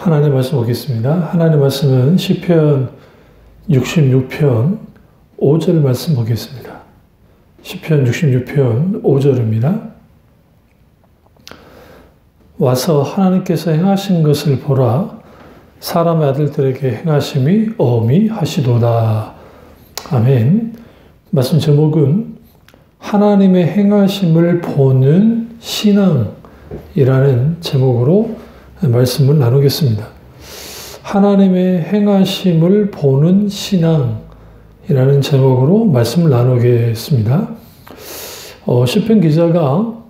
하나님 말씀 보겠습니다. 하나님 말씀은 시편 66편 5절 말씀 보겠습니다. 시편 66편 5절입니다. 와서 하나님께서 행하신 것을 보라. 사람의 아들들에게 행하심이 어미하시도다. 아멘. 말씀 제목은 하나님의 행하심을 보는 신앙이라는 제목으로 말씀을 나누겠습니다. 하나님의 행하심을 보는 신앙이라는 제목으로 말씀을 나누겠습니다. 시편 기자가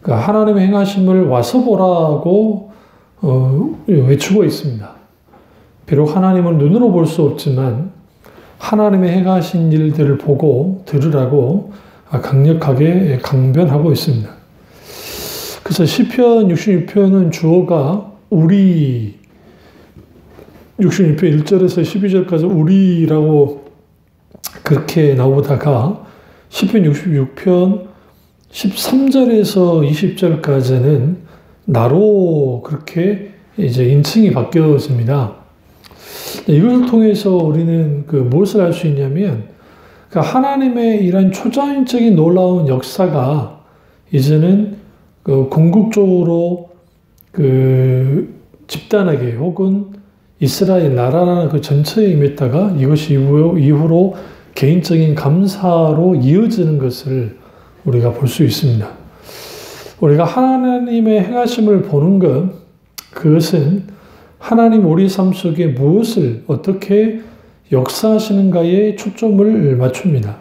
하나님의 행하심을 와서 보라고 외치고 있습니다. 비록 하나님은 눈으로 볼 수 없지만 하나님의 행하신 일들을 보고 들으라고 강력하게 강변하고 있습니다. 그래서 시편 66편은 주어가 우리, 66편 1절에서 12절까지 우리라고 그렇게 나오다가 시편 66편 13절에서 20절까지는 나로 그렇게 이제 인칭이 바뀌어집니다. 이것을 통해서 우리는 무엇을 알 수 있냐면, 하나님의 이런 초자연적인 놀라운 역사가 이제는 궁극적으로 집단에게 혹은 이스라엘 나라라는 그 전체에 임했다가 이것이 이후로 개인적인 감사로 이어지는 것을 우리가 볼 수 있습니다. 우리가 하나님의 행하심을 보는 것, 그것은 하나님 우리 삶 속에 무엇을 어떻게 역사하시는가에 초점을 맞춥니다.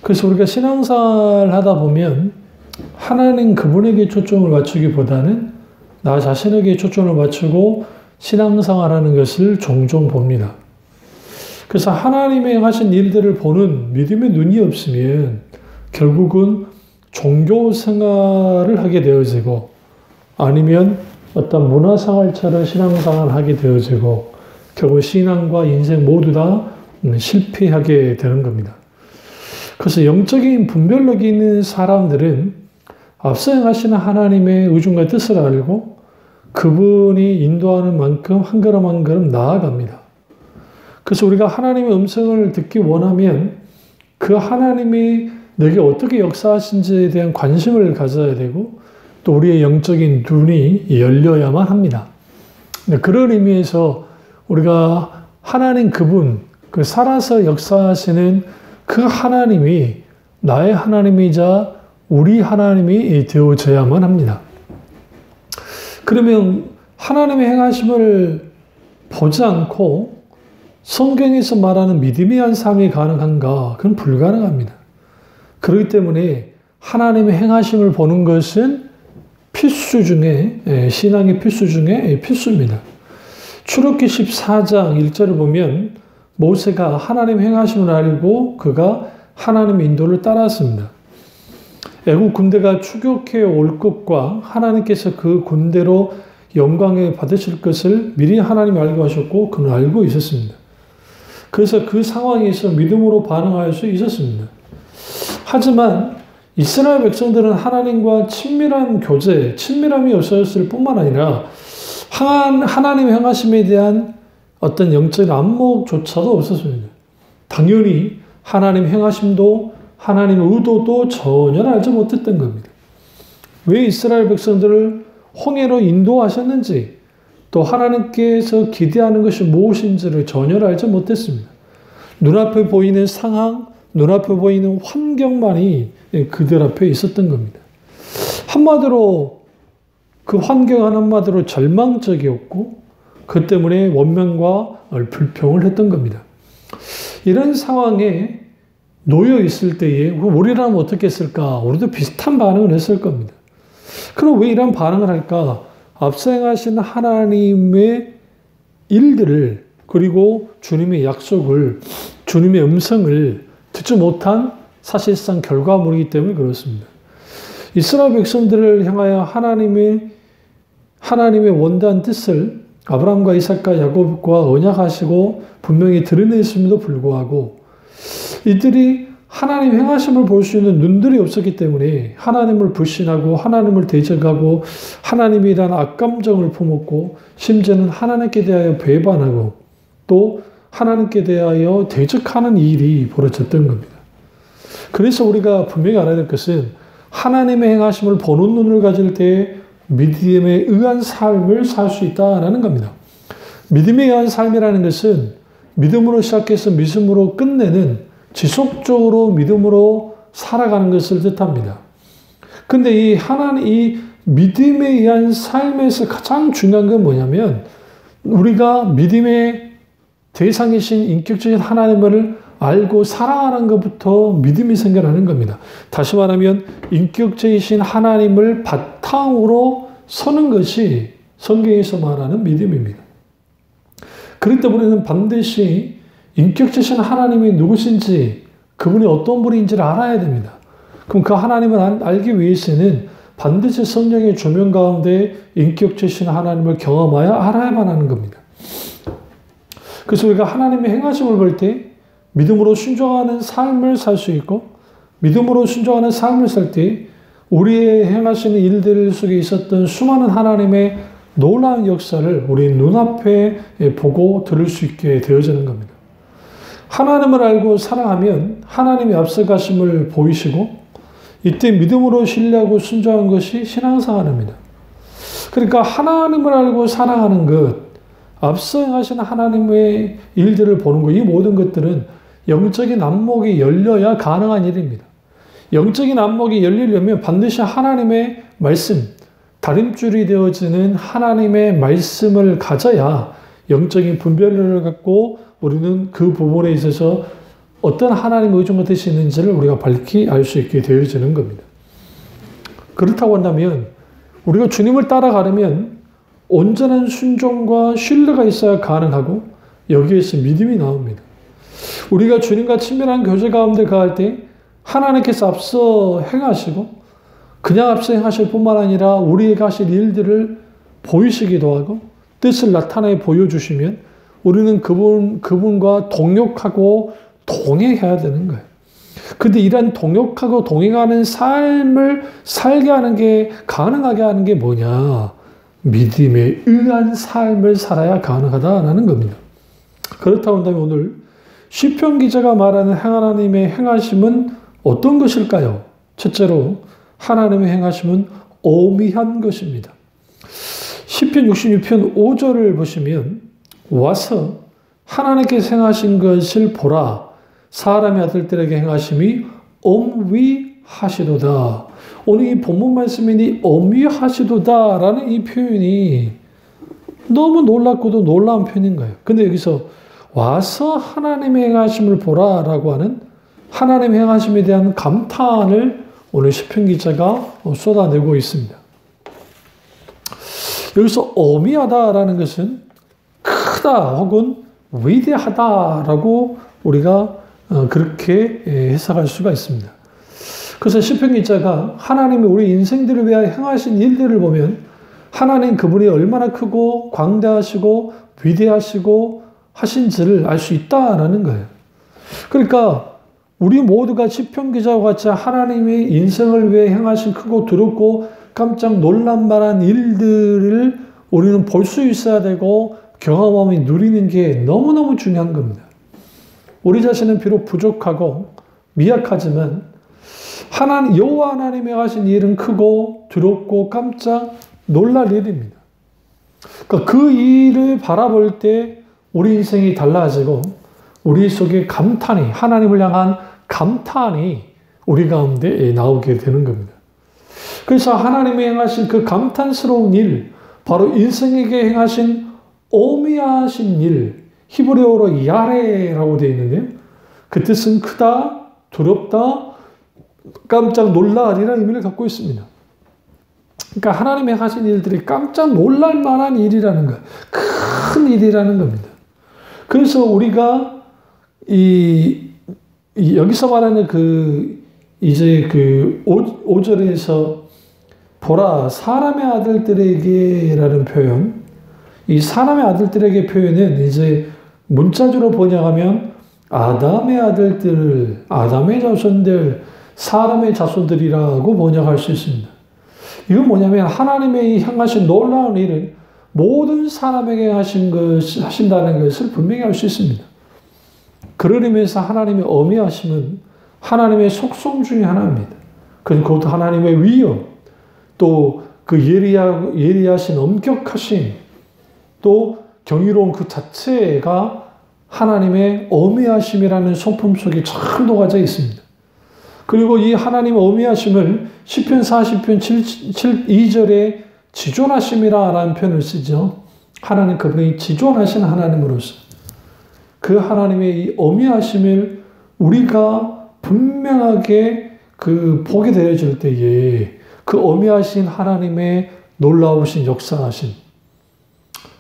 그래서 우리가 신앙생활을 하다 보면 하나님 그분에게 초점을 맞추기보다는 나 자신에게 초점을 맞추고 신앙생활하는 것을 종종 봅니다. 그래서 하나님의 하신 일들을 보는 믿음의 눈이 없으면 결국은 종교 생활을 하게 되어지고 아니면 어떤 문화생활처럼 신앙생활을 하게 되어지고 결국 신앙과 인생 모두 다 실패하게 되는 겁니다. 그래서 영적인 분별력이 있는 사람들은 앞서 행하시는 하나님의 의중과 뜻을 알고 그분이 인도하는 만큼 한 걸음 한 걸음 나아갑니다. 그래서 우리가 하나님의 음성을 듣기 원하면 그 하나님이 내게 어떻게 역사하신지에 대한 관심을 가져야 되고 또 우리의 영적인 눈이 열려야만 합니다. 그런 의미에서 우리가 하나님 그분, 살아서 역사하시는 그 하나님이 나의 하나님이자 우리 하나님이 되어져야만 합니다. 그러면 하나님의 행하심을 보지 않고 성경에서 말하는 믿음의 한 삶이 가능한가? 그건 불가능합니다. 그렇기 때문에 하나님의 행하심을 보는 것은 필수 중에, 신앙의 필수 중에 필수입니다. 출애굽기 14장 1절을 보면 모세가 하나님 행하심을 알고 그가 하나님의 인도를 따랐습니다. 애국 군대가 추격해 올 것과 하나님께서 그 군대로 영광을 받으실 것을 미리 하나님이 알고 하셨고 그는 알고 있었습니다. 그래서 그 상황에서 믿음으로 반응할 수 있었습니다. 하지만 이스라엘 백성들은 하나님과 친밀한 교제, 친밀함이 없었을 뿐만 아니라 하나님의 행하심에 대한 어떤 영적인 안목조차도 없었습니다. 당연히 하나님의 행하심도 하나님의 의도도 전혀 알지 못했던 겁니다. 왜 이스라엘 백성들을 홍해로 인도하셨는지 또 하나님께서 기대하는 것이 무엇인지를 전혀 알지 못했습니다. 눈앞에 보이는 상황, 눈앞에 보이는 환경만이 그들 앞에 있었던 겁니다. 한마디로 그 환경 한마디로 절망적이었고 그 때문에 원망과 불평을 했던 겁니다. 이런 상황에 놓여 있을 때에 우리라면 어떻게 했을까? 우리도 비슷한 반응을 했을 겁니다. 그럼 왜 이런 반응을 할까? 앞서 행하신 하나님의 일들을 그리고 주님의 약속을 주님의 음성을 듣지 못한 사실상 결과물이기 때문에 그렇습니다. 이스라엘 백성들을 향하여 하나님의 원대한 뜻을 아브라함과 이삭과 야곱과 언약하시고 분명히 드러냈음에도 불구하고 이들이 하나님 행하심을 볼 수 있는 눈들이 없었기 때문에 하나님을 불신하고 하나님을 대적하고 하나님이란 악감정을 품었고 심지어는 하나님께 대하여 배반하고 또 하나님께 대하여 대적하는 일이 벌어졌던 겁니다. 그래서 우리가 분명히 알아야 될 것은 하나님의 행하심을 보는 눈을 가질 때 믿음에 의한 삶을 살 수 있다는 겁니다. 믿음에 의한 삶이라는 것은 믿음으로 시작해서 믿음으로 끝내는 지속적으로 믿음으로 살아가는 것을 뜻합니다. 근데 이 믿음에 의한 삶에서 가장 중요한 건 뭐냐면 우리가 믿음의 대상이신 인격적인 하나님을 알고 사랑하는 것부터 믿음이 생겨나는 겁니다. 다시 말하면 인격적이신 하나님을 바탕으로 서는 것이 성경에서 말하는 믿음입니다. 그렇기 때문에 우리는 반드시 인격적이신 하나님이 누구신지 그분이 어떤 분인지를 알아야 됩니다. 그럼 그 하나님을 알기 위해서는 반드시 성령의 조명 가운데 인격적이신 하나님을 경험하여 알아야만 하는 겁니다. 그래서 우리가 하나님의 행하심을 볼 때 믿음으로 순종하는 삶을 살 수 있고 믿음으로 순종하는 삶을 살 때 우리의 행하시는 일들 속에 있었던 수많은 하나님의 놀라운 역사를 우리 눈앞에 보고 들을 수 있게 되어지는 겁니다. 하나님을 알고 사랑하면 하나님의 앞서가심을 보이시고 이때 믿음으로 신뢰하고 순종한 것이 신앙생활입니다. 그러니까 하나님을 알고 사랑하는 것, 앞서 행하신 하나님의 일들을 보는 것, 이 모든 것들은 영적인 안목이 열려야 가능한 일입니다. 영적인 안목이 열리려면 반드시 하나님의 말씀, 다림줄이 되어지는 하나님의 말씀을 가져야 영적인 분별력을 갖고 우리는 그 부분에 있어서 어떤 하나님의 의존과 뜻이 있는지를 우리가 밝히 알 수 있게 되어지는 겁니다. 그렇다고 한다면 우리가 주님을 따라가려면 온전한 순종과 신뢰가 있어야 가능하고 여기에서 믿음이 나옵니다. 우리가 주님과 친밀한 교제 가운데 가할 때 하나님께서 앞서 행하시고 그냥 앞서 행하실 뿐만 아니라 우리에게 하실 일들을 보이시기도 하고 뜻을 나타내 보여주시면 우리는 그분과 동역하고 동행해야 되는 거예요. 근데 이런 동역하고 동행하는 삶을 살게 하는 게, 가능하게 하는 게 뭐냐? 믿음에 의한 삶을 살아야 가능하다라는 겁니다. 그렇다고 한다면 오늘 시편 기자가 말하는 하나님의 행하심은 어떤 것일까요? 첫째로 하나님의 행하심은 오미한 것입니다. 시편 66편 5절을 보시면 와서 하나님께서 행하신 것을 보라. 사람의 아들들에게 행하심이 엄위하시도다. 오늘 이 본문 말씀이니 엄위하시도다라는 이 표현이 너무 놀랍고도 놀라운 표현인 거예요. 근데 여기서 와서 하나님의 행하심을 보라라고 하는 하나님의 행하심에 대한 감탄을 오늘 시편 기자가 쏟아내고 있습니다. 여기서 엄위하다라는 것은 크다 혹은 위대하다라고 우리가 그렇게 해석할 수가 있습니다. 그래서 시편 기자가 하나님이 우리 인생들을 위하여 행하신 일들을 보면 하나님 그분이 얼마나 크고 광대하시고 위대하시고 하신지를 알 수 있다라는 거예요. 그러니까 우리 모두가 시편 기자와 같이 하나님의 인생을 위해 행하신 크고 두렵고 깜짝 놀랄만한 일들을 우리는 볼 수 있어야 되고 경험하며 누리는 게 너무너무 중요한 겁니다. 우리 자신은 비록 부족하고 미약하지만 여호와 하나님이 하신 일은 크고 두렵고 깜짝 놀랄 일입니다. 그러니까 그 일을 바라볼 때 우리 인생이 달라지고 우리 속에 감탄이, 하나님을 향한 감탄이 우리 가운데 나오게 되는 겁니다. 그래서 하나님이 행하신 그 감탄스러운 일, 바로 인생에게 행하신 오미하신 일, 히브리어로 야레라고 되어 있는데요. 그 뜻은 크다, 두렵다, 깜짝 놀라리라는 의미를 갖고 있습니다. 그러니까 하나님이 하신 일들이 깜짝 놀랄 만한 일이라는 거예요. 큰 일이라는 겁니다. 그래서 우리가 여기서 말하는 이제 5절에서 보라, 사람의 아들들에게라는 표현, 이 사람의 아들들에게 표현은 이제 문자적으로 번역하면 아담의 아들들, 아담의 자손들, 사람의 자손들이라고 번역할 수 있습니다. 이건 뭐냐면 하나님의 향하신 놀라운 일은 모든 사람에게 하신다는 것을 분명히 알 수 있습니다. 그런 의미에서 하나님의 어미하심은 하나님의 속성 중에 하나입니다. 그것도 하나님의 위엄, 또 그 예리하신 엄격하심, 또 경이로운 그 자체가 하나님의 어미하심이라는 성품 속에 참 녹아져 있습니다. 그리고 이 하나님의 어미하심을 시편 40편 2절에 지존하심이라는 표현을 쓰죠. 하나님 그분이 지존하신 하나님으로서 그 하나님의 이 어미하심을 우리가 분명하게 보게 되어질 때에 그 어미하신 하나님의 놀라우신 역사하심,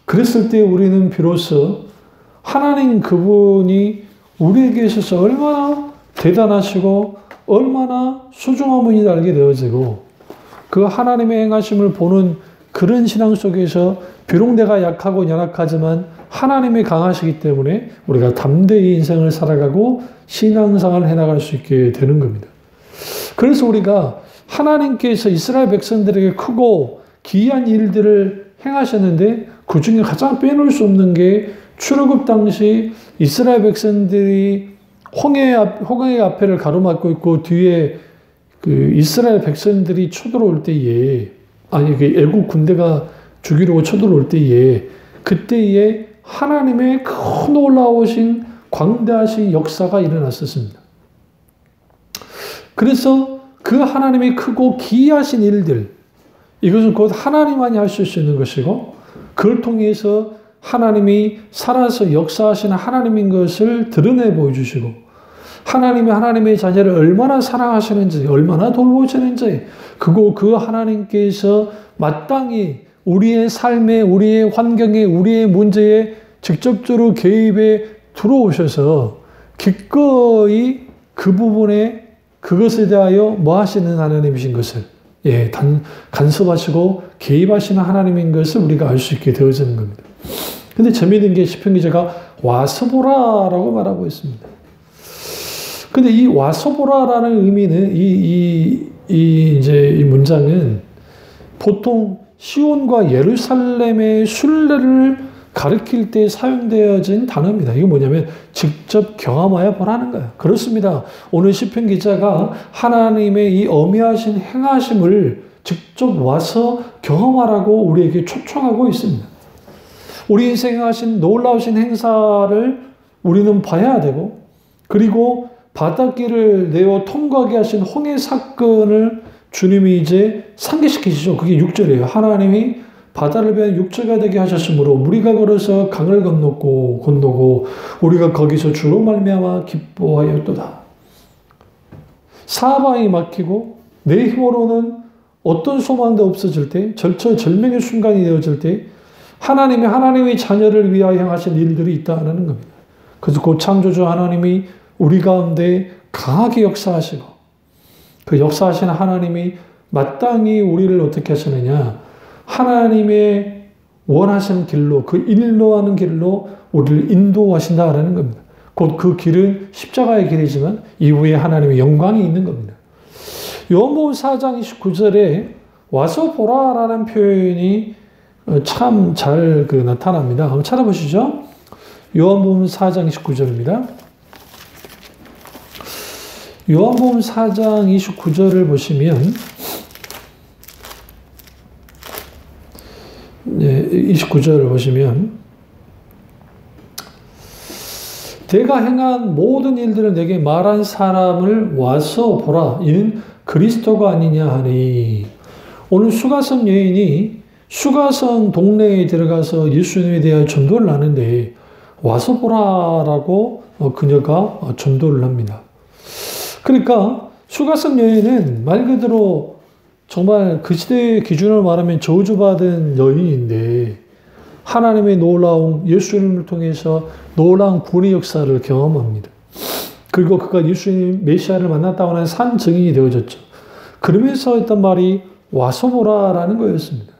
그랬을 때 우리는 비로소 하나님 그분이 우리에게 있어서 얼마나 대단하시고 얼마나 소중한 분이 알게 되어지고 그 하나님의 행하심을 보는 그런 신앙 속에서 비록 내가 약하고 연약하지만 하나님이 강하시기 때문에 우리가 담대히 인생을 살아가고 신앙생활을 해나갈 수 있게 되는 겁니다. 그래서 우리가 하나님께서 이스라엘 백성들에게 크고 기이한 일들을 행하셨는데 그 중에 가장 빼놓을 수 없는 게 출애굽 당시 이스라엘 백성들이 홍해 앞에를 가로막고 있고 뒤에 그 이스라엘 백성들이 쳐들어올 때에 애국 군대가 죽이려고 쳐들어올 때에 그때에 하나님의 큰 놀라우신 광대하신 역사가 일어났었습니다. 그래서 그 하나님의 크고 기이하신 일들, 이것은 곧 하나님만이 하실 수 있는 것이고 그걸 통해서 하나님이 살아서 역사하시는 하나님인 것을 드러내 보여주시고 하나님이 하나님의 자녀를 얼마나 사랑하시는지 얼마나 돌보시는지 그 하나님께서 마땅히 우리의 삶에 우리의 환경에 우리의 문제에 직접적으로 개입해 들어오셔서 기꺼이 그 부분에 그것에 대하여 뭐 하시는 하나님이신 것을 간섭하시고 개입하시는 하나님인 것을 우리가 알 수 있게 되어지는 겁니다. 근데 재미있는 게 시편 기자가 와서 보라라고 말하고 있습니다. 근데 이 와서 보라라는 의미는 이 문장은 보통 시온과 예루살렘의 순례를 가리킬 때 사용되어진 단어입니다. 이게 뭐냐면 직접 경험하여 보라는 거예요. 그렇습니다. 오늘 시편 기자가 하나님의 이 어미하신 행하심을 직접 와서 경험하라고 우리에게 초청하고 있습니다. 우리 인생에 하신 놀라우신 행사를 우리는 봐야 되고 그리고 바닷길을 내어 통과하게 하신 홍해 사건을 주님이 이제 상기시키시죠. 그게 6절이에요. 하나님이 바다를 위한 육체가 되게 하셨으므로 우리가 걸어서 강을 건너고 우리가 거기서 주로 말미암아 기뻐하였도다. 사방이 막히고 내 힘으로는 어떤 소망도 없어질 때 절체절명의 순간이 되어질 때 하나님의 자녀를 위하여 행하신 일들이 있다는 겁니다. 그래서 그 창조주 하나님이 우리 가운데 강하게 역사하시고 그 역사하시는 하나님이 마땅히 우리를 어떻게 하시느냐 하나님의 원하시는 길로 그 인도하는 길로 우리를 인도하신다라는 겁니다. 곧 그 길은 십자가의 길이지만 이후에 하나님의 영광이 있는 겁니다. 요한복음 4장 29절에 와서 보라라는 표현이 참 잘 나타납니다. 한번 찾아보시죠. 요한복음 4장 29절입니다. 요한복음 4장 29절을 보시면 29절을 보시면 내가 행한 모든 일들을 내게 말한 사람을 와서 보라. 이는 그리스도가 아니냐 하니 오늘 수가성 여인이 수가성 동네에 들어가서 예수님에 대한 전도를 하는데 와서 보라라고 그녀가 전도를 합니다. 그러니까 수가성 여인은 말 그대로 정말 그 시대의 기준으로 말하면 저주받은 여인인데 하나님의 놀라운 예수님을 통해서 놀라운 구원의 역사를 경험합니다. 그리고 그가 예수님 메시아를 만났다고 하는 산 증인이 되어졌죠. 그러면서 했던 말이 와서 보라라는 거였습니다.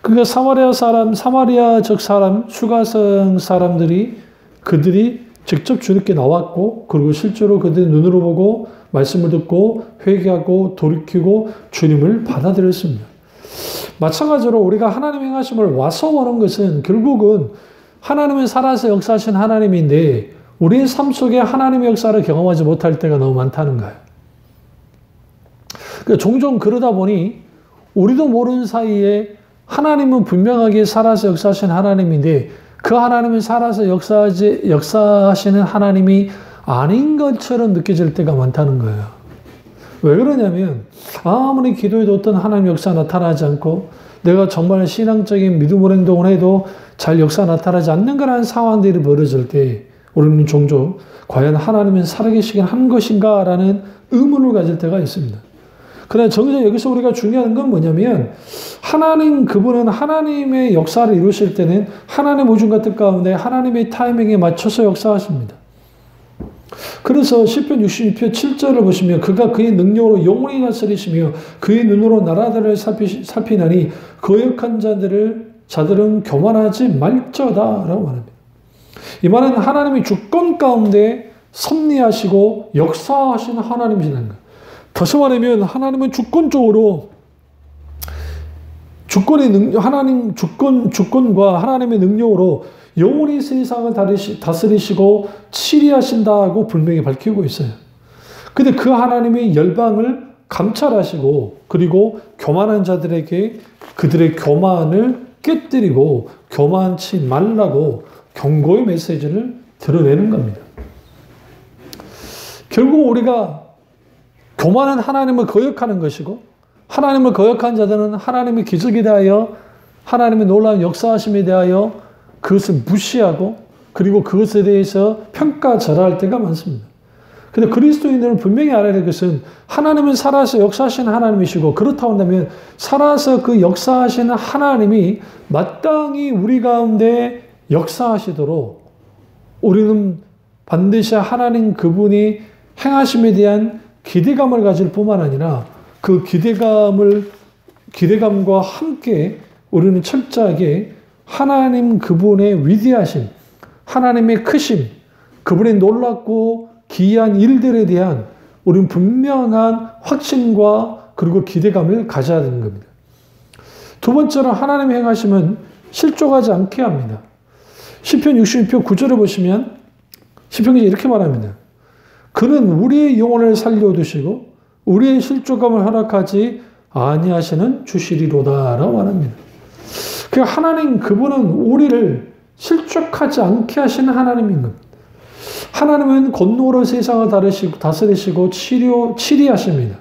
그러니까 사마리아적 사람, 수가성 사람들이 그들이 직접 주님께 나왔고 그리고 실제로 그들의 눈으로 보고 말씀을 듣고 회개하고 돌이키고 주님을 받아들였습니다. 마찬가지로 우리가 하나님의 행하심을 와서 보는 것은 결국은 하나님은 살아서 역사하신 하나님인데 우리의 삶 속에 하나님의 역사를 경험하지 못할 때가 너무 많다는 거예요. 그러니까 종종 그러다 보니 우리도 모르는 사이에 하나님은 분명하게 살아서 역사하신 하나님인데 그 하나님은 살아서 역사하시는 하나님이 아닌 것처럼 느껴질 때가 많다는 거예요. 왜 그러냐면 아무리 기도해도 어떤 하나님 역사 나타나지 않고 내가 정말 신앙적인 믿음으로 행동을 해도 잘 역사 나타나지 않는 그런 상황들이 벌어질 때 우리는 종종 과연 하나님은 살아계시긴 한 것인가 라는 의문을 가질 때가 있습니다. 그러나 정작 여기서 우리가 중요한 건 뭐냐면 하나님 그분은 하나님의 역사를 이루실 때는 하나님의 우중과 뜻 가운데 하나님의 타이밍에 맞춰서 역사하십니다. 그래서 시편 66편 7절을 보시면 그가 그의 능력으로 영원히 다스리시며 그의 눈으로 나라들을 살피나니 거역한 자들은 교만하지 말저다라고 말합니다. 이 말은 하나님이 주권 가운데 섭리하시고 역사하시는 하나님이시라는 거예요. 다시 말하면 하나님은 주권적으로 주권과 하나님의 능력으로 영원히 세상을 다스리시고 치리하신다고 분명히 밝히고 있어요. 근데 그 하나님의 열방을 감찰하시고 그리고 교만한 자들에게 그들의 교만을 깨뜨리고 교만치 말라고 경고의 메시지를 드러내는 겁니다. 결국 우리가 교만한 하나님을 거역하는 것이고 하나님을 거역한 자들은 하나님의 기적에 대하여 하나님의 놀라운 역사하심에 대하여 그것을 무시하고 그리고 그것에 대해서 평가절하할 때가 많습니다. 그런데 그리스도인들은 분명히 알아야 될 것은 하나님은 살아서 역사하시는 하나님이시고 그렇다고 한다면 살아서 그 역사하시는 하나님이 마땅히 우리 가운데 역사하시도록 우리는 반드시 하나님 그분이 행하심에 대한 기대감을 가질 뿐만 아니라 그 기대감과 함께 우리는 철저하게 하나님 그분의 위대하심, 하나님의 크심, 그분의 놀랍고 기이한 일들에 대한 우리는 분명한 확신과 그리고 기대감을 가져야 되는 겁니다. 두 번째로 하나님의 행하심은 실족하지 않게 합니다. 시편 66편 9절을 보시면 시편기자 이렇게 말합니다. 그는 우리의 영혼을 살려두시고 우리의 실족감을 허락하지 아니하시는 주시리로다라고 말합니다. 그러니까 하나님 그분은 우리를 실족하지 않게 하시는 하나님인 겁니다. 하나님은 권능으로 세상을 다스리시고 치리하십니다.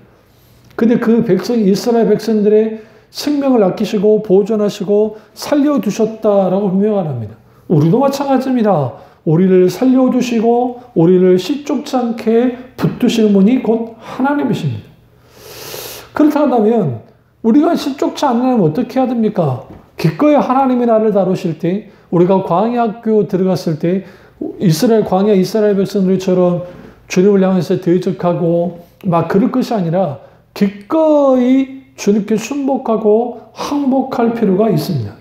근데 그 이스라엘 백성들의 생명을 아끼시고 보존하시고 살려두셨다라고 분명합니다. 우리도 마찬가지입니다. 우리를 살려두시고 우리를 실족치 않게 붙드시는 분이 곧 하나님이십니다. 그렇다 한다면 우리가 실족치 않으면 어떻게 해야 됩니까? 기꺼이 하나님이 나를 다루실 때 우리가 광야학교 들어갔을 때 광야 이스라엘 백성들처럼 주님을 향해서 대적하고 막 그럴 것이 아니라 기꺼이 주님께 순복하고 항복할 필요가 있습니다.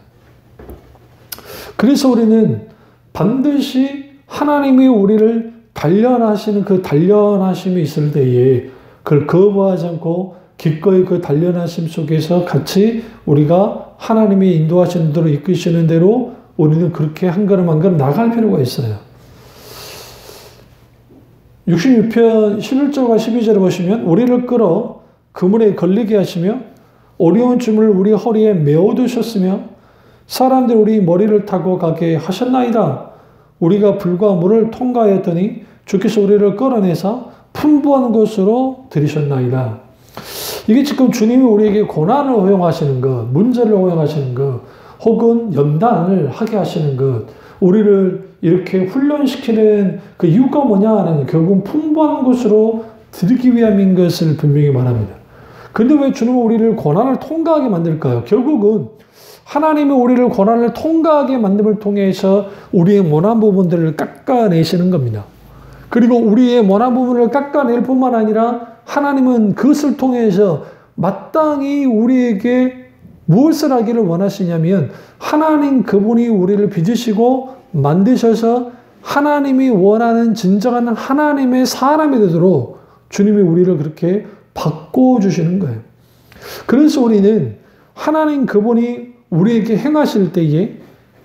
그래서 우리는 반드시 하나님이 우리를 단련하시는 그 단련하심이 있을 때에 그걸 거부하지 않고 기꺼이 그 단련하심 속에서 같이 우리가 하나님이 인도하시는 대로 이끄시는 대로 우리는 그렇게 한 걸음 한 걸음 나갈 필요가 있어요. 66편 11절과 12절을 보시면 우리를 끌어 그물에 걸리게 하시며 어려운 춤을 우리 허리에 메어두셨으며 사람들 우리 머리를 타고 가게 하셨나이다. 우리가 불과 물을 통과하였더니 주께서 우리를 끌어내사 풍부한 곳으로 들이셨나이다. 이게 지금 주님이 우리에게 고난을 허용하시는 것, 문제를 허용하시는 것, 혹은 연단을 하게 하시는 것, 우리를 이렇게 훈련시키는 그 이유가 뭐냐 하는 결국은 풍부한 곳으로 들이기 위함인 것을 분명히 말합니다. 그런데 왜 주님은 우리를 고난을 통과하게 만들까요? 결국은 하나님이 우리를 고난을 통과하게 만듦을 통해서 우리의 모난 부분들을 깎아내시는 겁니다. 그리고 우리의 모난 부분을 깎아낼 뿐만 아니라 하나님은 그것을 통해서 마땅히 우리에게 무엇을 하기를 원하시냐면 하나님 그분이 우리를 빚으시고 만드셔서 하나님이 원하는 진정한 하나님의 사람이 되도록 주님이 우리를 그렇게 바꿔주시는 거예요. 그래서 우리는 하나님 그분이 우리에게 행하실 때에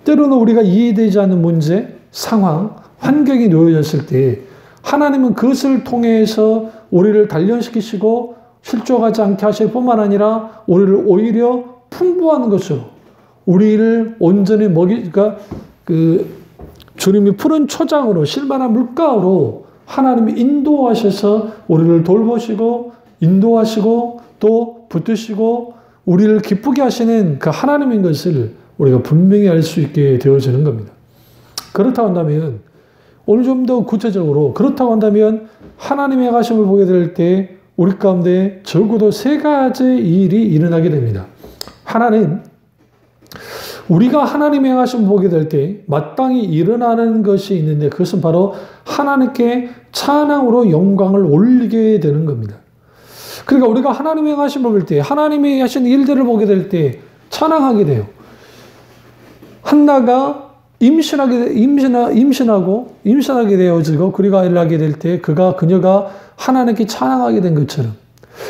때로는 우리가 이해되지 않는 문제, 상황, 환경이 놓여졌을 때 하나님은 그것을 통해서 우리를 단련시키시고 실족하지 않게 하실 뿐만 아니라 우리를 오히려 풍부한 것으로 우리를 온전히 그러니까 주님이 푸른 초장으로 실만한 물가로 하나님이 인도하셔서 우리를 돌보시고 인도하시고 또 붙드시고 우리를 기쁘게 하시는 그 하나님인 것을 우리가 분명히 알 수 있게 되어지는 겁니다. 그렇다고 한다면 오늘 좀 더 구체적으로 그렇다고 한다면 하나님의 행하심을 보게 될 때 우리 가운데 적어도 세 가지 일이 일어나게 됩니다. 하나는 우리가 하나님의 행하심을 보게 될 때 마땅히 일어나는 것이 있는데 그것은 바로 하나님께 찬양으로 영광을 올리게 되는 겁니다. 그러니까 우리가 하나님의 행하심을 볼 때 하나님이 하신 일들을 보게 될 때 찬양하게 돼요. 한나가 임신하게 되어지고 그리고 아이를 낳게 될 때 그녀가 하나님께 찬양하게 된 것처럼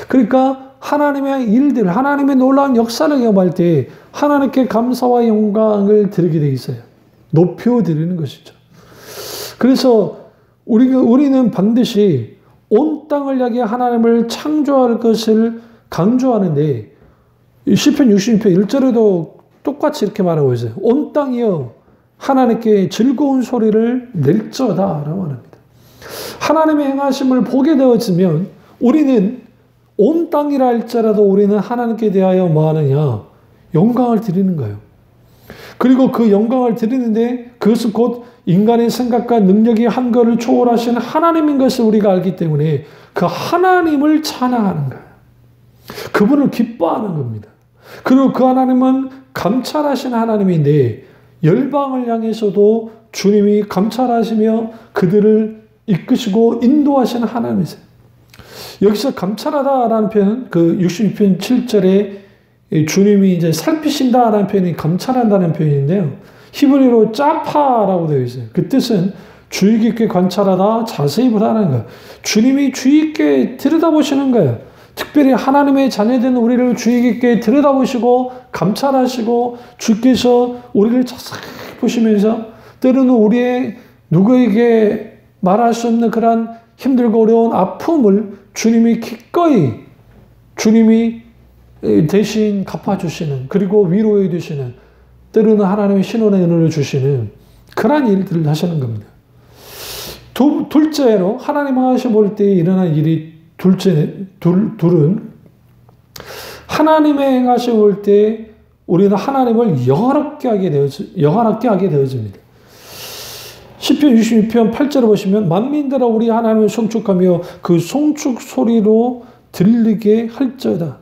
그러니까 하나님의 일들, 하나님의 놀라운 역사를 경험할 때 하나님께 감사와 영광을 드리게 돼 있어요. 높여드리는 것이죠. 그래서 우리는 반드시 온 땅을 향해 하나님을 창조할 것을 강조하는데 시편 66편 1절에도 똑같이 이렇게 말하고 있어요. 온 땅이여 하나님께 즐거운 소리를 낼저다라고 합니다. 하나님의 행하심을 보게 되어지면 우리는 온 땅이라 할지라도 우리는 하나님께 대하여 뭐 하느냐? 영광을 드리는 거예요. 그리고 그 영광을 드리는데 그것은 곧 인간의 생각과 능력이 한거를 초월하신 하나님인 것을 우리가 알기 때문에 그 하나님을 찬양하는 거예요. 그분을 기뻐하는 겁니다. 그리고 그 하나님은 감찰하신 하나님인데 열방을 향해서도 주님이 감찰하시며 그들을 이끄시고 인도하시는 하나님이세요. 여기서 감찰하다라는 표현, 그 66편 7절에 주님이 이제 살피신다라는 표현이 감찰한다는 표현인데요. 히브리어로 짜파라고 되어 있어요. 그 뜻은 주의 깊게 관찰하다, 자세히 보다는 거예요. 주님이 주의 깊게 들여다보시는 거예요. 특별히 하나님의 자녀된 우리를 주의 깊게 들여다보시고 감찰하시고 주께서 우리를 자세히 보시면서 때로는 우리의 누구에게 말할 수 없는 그런 힘들고 어려운 아픔을 주님이 기꺼이 주님이 대신 갚아주시는 그리고 위로해 주시는 때로는 하나님의 신원의 은혜를 주시는 그러한 일들을 하시는 겁니다. 둘째로 하나님 하시 볼 때 일어난 일이 둘은 하나님의 행하시 볼 때 우리는 하나님을 영화롭게 하게 되어집니다. 시편 66편 8절을 보시면 만민들아 우리 하나님을 송축하며 그 송축 소리로 들리게 할지어다.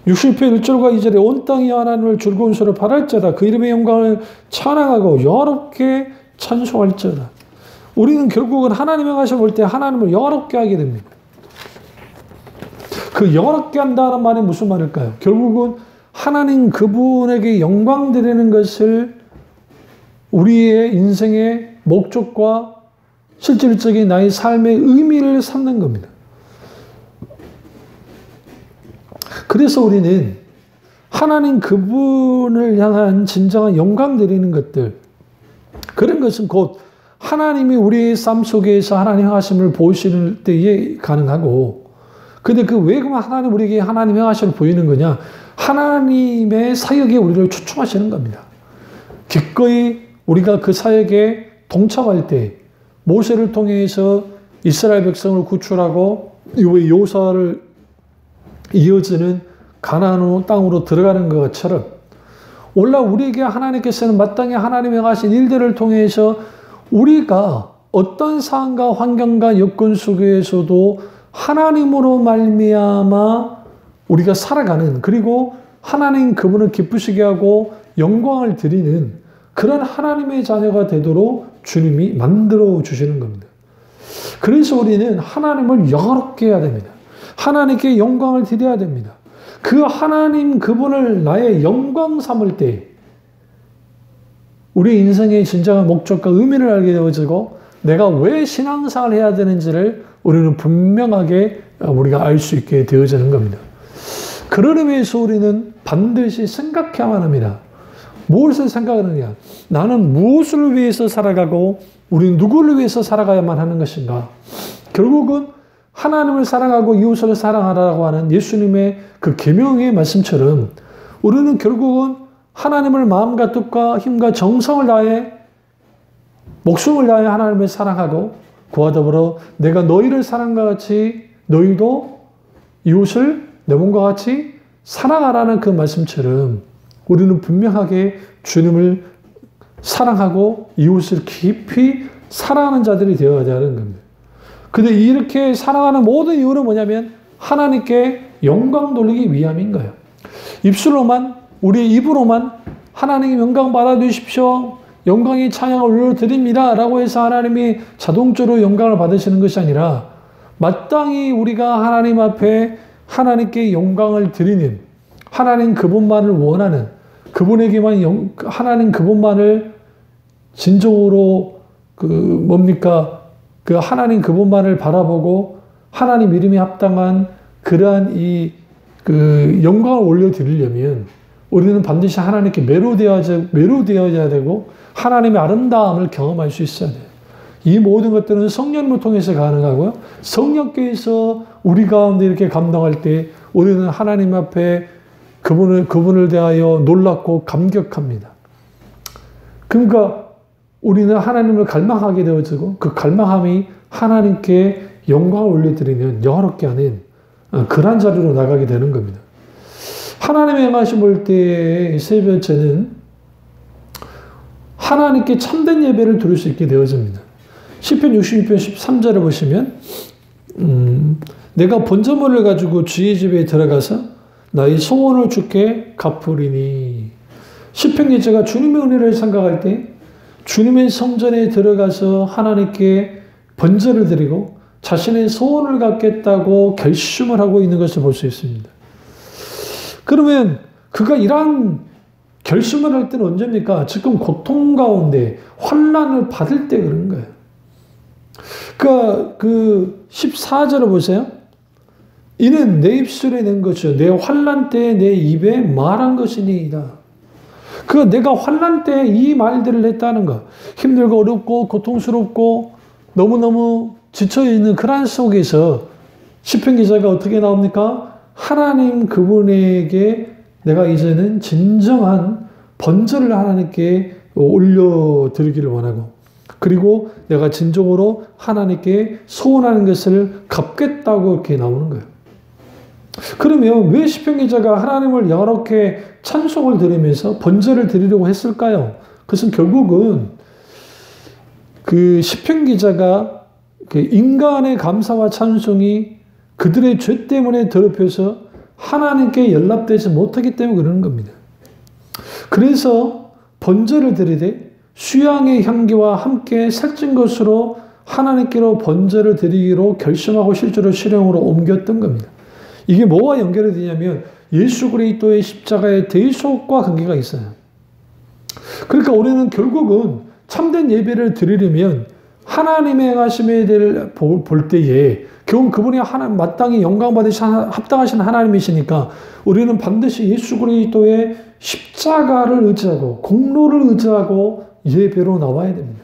60편 1절과 2절에 온 땅이 하나님을 즐거운 소리를 바랄지어다. 그 이름의 영광을 찬양하고 영화롭게 찬송할지어다. 우리는 결국은 하나님의 행하심 볼 때 하나님을 영화롭게 하게 됩니다. 그 영화롭게 한다는 말이 무슨 말일까요? 결국은 하나님 그분에게 영광 드리는 것을 우리의 인생의 목적과 실질적인 나의 삶의 의미를 삼는 겁니다. 그래서 우리는 하나님 그분을 향한 진정한 영광 드리는 것들, 그런 것은 곧 하나님이 우리의 삶 속에서 하나님 행하심을 보시는 때에 가능하고, 근데 그 왜 그러면 하나님 우리에게 하나님 행하심을 보이는 거냐? 하나님의 사역에 우리를 초청하시는 겁니다. 기꺼이 우리가 그 사역에 동참할 때 모세를 통해서 이스라엘 백성을 구출하고 요사를 이어지는 가나안 땅으로 들어가는 것처럼 원래 우리에게 하나님께서는 마땅히 하나님이 하신 일들을 통해서 우리가 어떤 상황과 환경과 여건 속에서도 하나님으로 말미암아 우리가 살아가는, 그리고 하나님 그분을 기쁘시게 하고 영광을 드리는 그런 하나님의 자녀가 되도록 주님이 만들어 주시는 겁니다. 그래서 우리는 하나님을 영화롭게 해야 됩니다. 하나님께 영광을 드려야 됩니다. 그 하나님 그분을 나의 영광 삼을 때 우리 인생의 진정한 목적과 의미를 알게 되어지고 내가 왜 신앙생활을 해야 되는지를 우리는 분명하게 우리가 알 수 있게 되어지는 겁니다. 그런 의미에서 우리는 반드시 생각해야만 합니다. 무엇을 생각하느냐? 나는 무엇을 위해서 살아가고 우리는 누구를 위해서 살아가야만 하는 것인가? 결국은 하나님을 사랑하고 이웃을 사랑하라고 하는 예수님의 그 계명의 말씀처럼 우리는 결국은 하나님을 마음과 뜻과 힘과 정성을 다해 목숨을 다해 하나님을 사랑하고 그와 더불어 내가 너희를 사랑과 같이 너희도 이웃을 내 몸과 같이 사랑하라는 그 말씀처럼 우리는 분명하게 주님을 사랑하고 이웃을 깊이 사랑하는 자들이 되어야 하는 겁니다. 근데 이렇게 사랑하는 모든 이유는 뭐냐면 하나님께 영광 돌리기 위함인 거예요. 입술로만 우리의 입으로만 하나님 영광 받아주십시오. 영광이 찬양을 올려드립니다. 라고 해서 하나님이 자동적으로 영광을 받으시는 것이 아니라 마땅히 우리가 하나님 앞에 하나님께 영광을 드리는 하나님 그분만을 원하는 그분에게만 하나님 그분만을 진정으로 그 하나님 그분만을 바라보고 하나님 이름에 합당한 그러한 그 영광을 올려드리려면 우리는 반드시 하나님께 매료되어야 되고 하나님의 아름다움을 경험할 수 있어야 돼요. 이 모든 것들은 성령님을 통해서 가능하고요. 성령께서 우리 가운데 이렇게 감당할 때 우리는 하나님 앞에 그분을 대하여 놀랍고 감격합니다. 그러니까 우리는 하나님을 갈망하게 되어지고 그 갈망함이 하나님께 영광을 올려드리는 영화롭게 하는 그런 자리로 나가게 되는 겁니다. 하나님의 행하심 볼 때의 세 번째는 하나님께 참된 예배를 드릴 수 있게 되어집니다. 시편 66편 13절을 보시면 내가 번제물을 가지고 주의 집에 들어가서 나의 소원을 주께 갚으리니. 시편 기자가 주님의 은혜를 생각할 때 주님의 성전에 들어가서 하나님께 번제를 드리고 자신의 소원을 갚겠다고 결심을 하고 있는 것을 볼 수 있습니다. 그러면 그가 이러한 결심을 할 때는 언제입니까? 지금 고통 가운데 환난을 받을 때 그런 거예요. 그 14절을 보세요. 이는 내 입술에 낸 것이요 내 환난 때에 내 입에 말한 것이니이다. 내가 환난 때 이 말들을 했다는 것, 힘들고 어렵고 고통스럽고 너무너무 지쳐있는 그런 속에서 시편 기자가 어떻게 나옵니까? 하나님 그분에게 내가 이제는 진정한 번제를 하나님께 올려드리기를 원하고 그리고 내가 진정으로 하나님께 소원하는 것을 갚겠다고 이렇게 나오는 거예요. 그러면 왜 시편 기자가 하나님을 여렇게 찬송을 드리면서 번제를 드리려고 했을까요? 그것은 결국은 그 시편 기자가 그 인간의 감사와 찬송이 그들의 죄 때문에 더럽혀서 하나님께 연락되지 못하기 때문에 그러는 겁니다. 그래서 번제를 드리되 수양의 향기와 함께 살찐 것으로 하나님께로 번제를 드리기로 결심하고 실제로 실행으로 옮겼던 겁니다. 이게 뭐와 연결이 되냐면 예수 그리스도의 십자가의 대속과 관계가 있어요. 그러니까 우리는 결국은 참된 예배를 드리려면 하나님의 행하심에 대해 볼 때에 결국 그분이 마땅히 영광 받으시 합당하신 하나님이시니까 우리는 반드시 예수 그리스도의 십자가를 의지하고 공로를 의지하고 예배로 나와야 됩니다.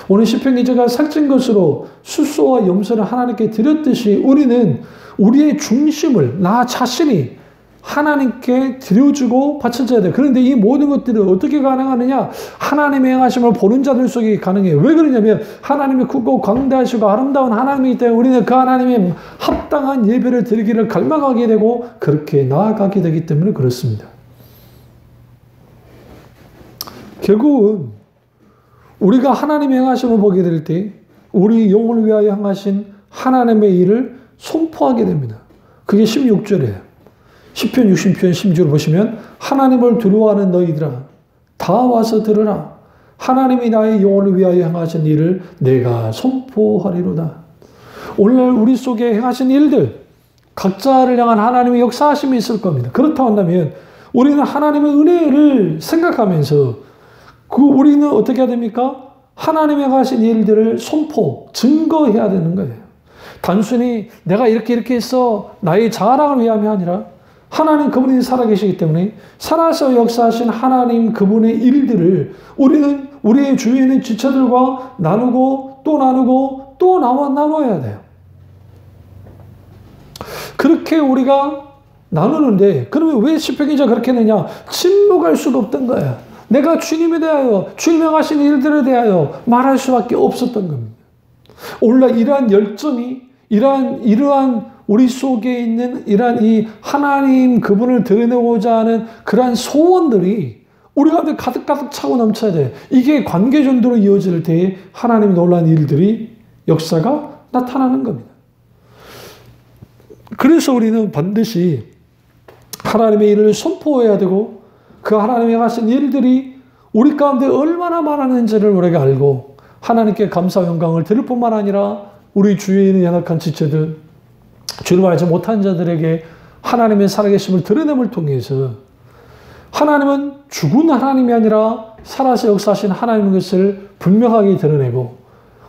오늘 시편 기자가 살찐 것으로 수소와 염소를 하나님께 드렸듯이 우리는 우리의 중심을 나 자신이 하나님께 드려주고 바쳐져야 돼요. 그런데 이 모든 것들이 어떻게 가능하느냐? 하나님의 행하심을 보는 자들 속에 가능해요. 왜 그러냐면 하나님이 크고 광대하시고 아름다운 하나님이기 때문에 우리는 그 하나님의 합당한 예배를 드리기를 갈망하게 되고 그렇게 나아가게 되기 때문에 그렇습니다. 결국은 우리가 하나님의 행하심을 보게 될 때 우리 영혼을 위하여 행하신 하나님의 일을 선포하게 됩니다. 그게 16절이에요. 시편 60편 10절 보시면 하나님을 두려워하는 너희들아 다 와서 들으라. 하나님이 나의 영혼을 위하여 행하신 일을 내가 선포하리로다. 오늘 우리 속에 행하신 일들 각자를 향한 하나님의 역사하심이 있을 겁니다. 그렇다고 한다면 우리는 하나님의 은혜를 생각하면서 우리는 어떻게 해야 됩니까? 하나님이 하신 일들을 선포, 증거해야 되는 거예요. 단순히 내가 이렇게 해서 나의 자랑을 위함이 아니라 하나님 그분이 살아계시기 때문에 살아서 역사하신 하나님 그분의 일들을 우리는 우리의 주위에 있는 지체들과 나누고 또 나누고 또 나눠야 돼요. 그렇게 우리가 나누는데 그러면 왜 시편기자 그렇게 했느냐? 침묵할 수가 없던 거야. 내가 주님에 대하여 주님이 하신 일들에 대하여 말할 수밖에 없었던 겁니다. 오늘날 이러한 열정이 이러한 우리 속에 있는 이러한 이 하나님 그분을 드러내고자 하는 그러한 소원들이 우리 가운데 가득가득 차고 넘쳐야 돼. 이게 관계전도로 이어질 때에 하나님의 놀라운 일들이 역사가 나타나는 겁니다. 그래서 우리는 반드시 하나님의 일을 선포해야 되고 그 하나님이 하신 일들이 우리 가운데 얼마나 많았는지를 우리가 알고 하나님께 감사 영광을 드릴 뿐만 아니라 우리 주위에 있는 연약한 지체들, 주님을 알지 못한 자들에게 하나님의 살아계심을 드러냄을 통해서 하나님은 죽은 하나님이 아니라 살아서 역사하신 하나님인 것을 분명하게 드러내고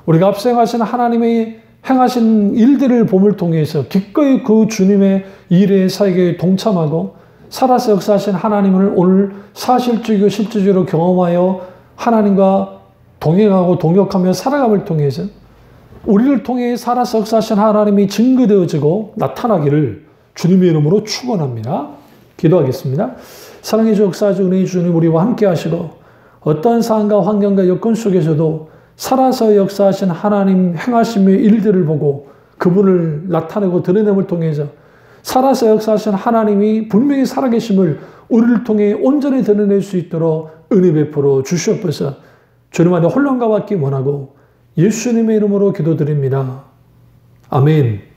우리가 앞서 행하신 하나님의 행하신 일들을 봄을 통해서 기꺼이 그 주님의 일에 사역에 동참하고 살아서 역사하신 하나님을 오늘 사실적이고 실질적으로 경험하여 하나님과 동행하고 동역하며 살아감을 통해서 우리를 통해 살아서 역사하신 하나님이 증거되어지고 나타나기를 주님의 이름으로 축원합니다. 기도하겠습니다. 사랑의 주 역사주 은혜의 주님 우리와 함께 하시고 어떤 상황과 환경과 여건 속에서도 살아서 역사하신 하나님 행하심의 일들을 보고 그분을 나타내고 드러냄을 통해서 살아서 역사하신 하나님이 분명히 살아계심을 우리를 통해 온전히 드러낼 수 있도록 은혜 베풀어 주시옵소서. 주님 안에 혼란과 받기 원하고 예수님의 이름으로 기도드립니다. 아멘.